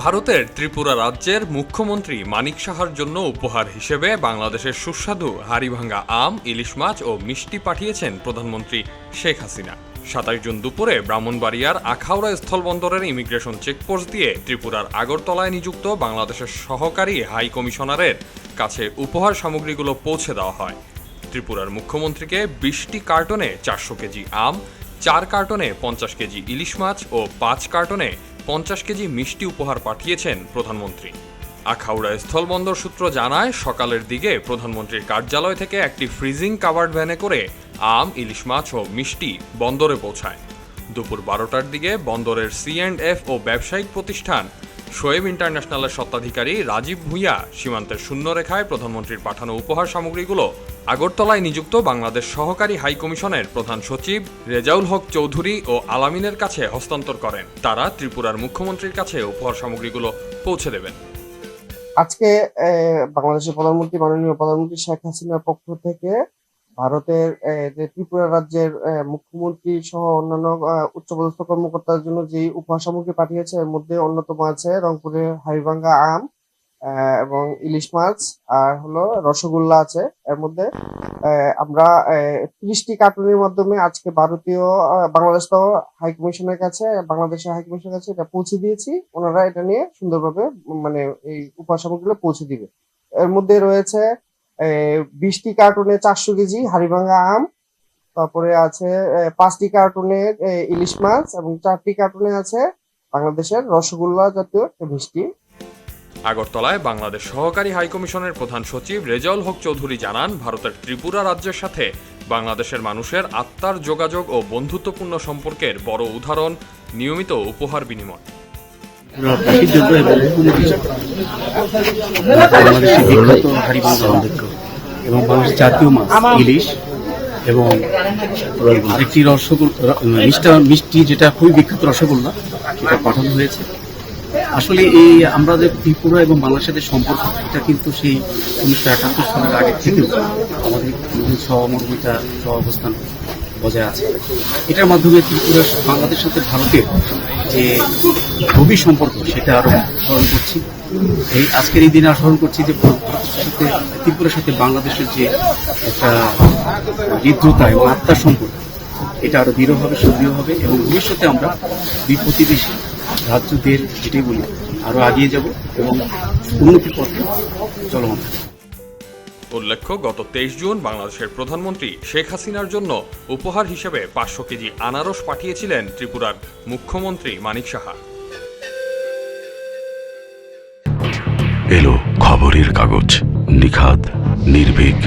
ভারতের ত্রিপুরা রাজ্যের মুখ্যমন্ত্রী মানিক সাহার জন্য উপহার হিসেবে বাংলাদেশের সুস্বাদু হাড়িভাঙ্গা আম, ইলিশ মাছ ও মিষ্টি পাঠিয়েছেন প্রধানমন্ত্রী শেখ হাসিনা। ২৭ জুন দুপুরে ব্রাহ্মণবাড়িয়ার আখাউড়া স্থলবন্দরের ইমিগ্রেশন চেকপোস্ট দিয়ে ত্রিপুরার আগরতলায় নিযুক্ত বাংলাদেশের সহকারী হাই কমিশনারের কাছে উপহার সামগ্রীগুলো পৌঁছে দেওয়া হয়। ত্রিপুরার মুখ্যমন্ত্রীকে ২০টি কার্টনে ৪০০ কেজি আম, ৪ কার্টনে ৫০ কেজি ইলিশ মাছ ও ৫ কার্টনে ৫০ কেজি মিষ্টি উপহার পাঠিয়েছেন প্রধানমন্ত্রী। আখাউড়া স্থলবন্দর সূত্র জানায়, সকালের দিকে প্রধানমন্ত্রীর কার্যালয় থেকে একটি ফ্রিজিং কাভার্ড ভ্যানে করে আম, ইলিশ মাছ ও মিষ্টি বন্দরে পৌঁছায়। দুপুর ১২টার দিকে বন্দরের C&F ও ব্যবসায়িক প্রতিষ্ঠান শোয়েব ইন্টারন্যাশনালের স্বত্বাধিকারী রাজীব ভূঁইয়া সীমান্তের শূন্যরেখায় প্রধানমন্ত্রীর পাঠানো উপহার সামগ্রীগুলো আগরতলায় নিযুক্ত বাংলাদেশ সহকারী হাইকমিশনের প্রধান সচিব রেজাউল হক চৌধুরী ও আলামিনের কাছে হস্তান্তর করেন। তারা ত্রিপুরার মুখ্যমন্ত্রীর কাছে উপহার সামগ্রীগুলো পৌঁছে দেবেন। আজকে বাংলাদেশের প্রধানমন্ত্রী মাননীয় প্রধানমন্ত্রী শেখ হাসিনার পক্ষ থেকে ভারতের যে ত্রিপুরা রাজ্যের মুখ্যমন্ত্রী সহ অন্যান্য উচ্চপদস্থ কর্মকর্তার জন্য যে উপহার সামগ্রী পাঠিয়েছে, এর মধ্যে অন্যতম আছে রংপুরের হাড়িভাঙ্গা আম এবং ইলিশ মাছ, আর হলো রসগোল্লা আছে। এর মধ্যে আমরা ৩০টি কার্টুনের মাধ্যমে আজকে ভারতীয় বাংলাদেশ হাইকমিশনের কাছে, বাংলাদেশের হাইকমিশনের কাছে এটা পৌঁছে দিয়েছি। ওনারা এটা নিয়ে সুন্দরভাবে মানে এই উপহার সামগ্রীগুলো পৌঁছে দিবে। এর মধ্যে রয়েছে ২০টি কার্টুনে ৪০০ কেজি হাড়িভাঙ্গা আম, তারপরে আছে ৫টি কার্টুনে ইলিশ মাছ এবং ৪টি কার্টুনে আছে বাংলাদেশের রসগোল্লা জাতীয় মিষ্টি। আগরতলায় বাংলাদেশ সহকারী হাইকমিশনের প্রধান সচিব রেজাউল হক চৌধুরী জানান, ভারতের ত্রিপুরা রাজ্যের সাথে বাংলাদেশের মানুষের আত্মার যোগাযোগ ও বন্ধুত্বপূর্ণ সম্পর্কের বড় উদাহরণ নিয়মিত উপহার বিনিময়। এবং বাংলাদেশের জাতীয় মাছ ইলিশ এবং আরেকটি রসগোল্লা মিষ্টি যেটা খুবই বিখ্যাত রসগোল্লা, এটা পাঠানো হয়েছে। আসলে এই আমরা যে ত্রিপুরা এবং বাংলাদেশের সম্পর্ক, এটা কিন্তু সেই ১৯৭১ সালের আগে থেকেও আমাদের সহমর্মিতা অবস্থান বজায় আছে। এটার মাধ্যমে ত্রিপুরা বাংলাদেশের সাথে ভারতের যে গভীর সম্পর্ক, সেটা আরো স্মরণ করছি। এই আজকের এই দিনে স্মরণ করছি যে ত্রিপুরার সাথে বাংলাদেশের যে একটা হৃদ্রতা এবং আত্মার সম্পর্ক, এটা আরো দৃঢ় হবে, সুদৃঢ় হবে এবং ভবিষ্যতে আমরা দুই প্রতিবেশী রাজ্যদের যেটাই বলি আরো এগিয়ে যাব এবং উন্নতির পথে চলমান। উল্লেখ্য, গত ২৩ জুন বাংলাদেশের প্রধানমন্ত্রী শেখ হাসিনার জন্য উপহার হিসেবে ৫০০ কেজি আনারস পাঠিয়েছিলেন ত্রিপুরার মুখ্যমন্ত্রী মানিক সাহা। এলো খবরের কাগজ, নিখাত, নির্ভীক,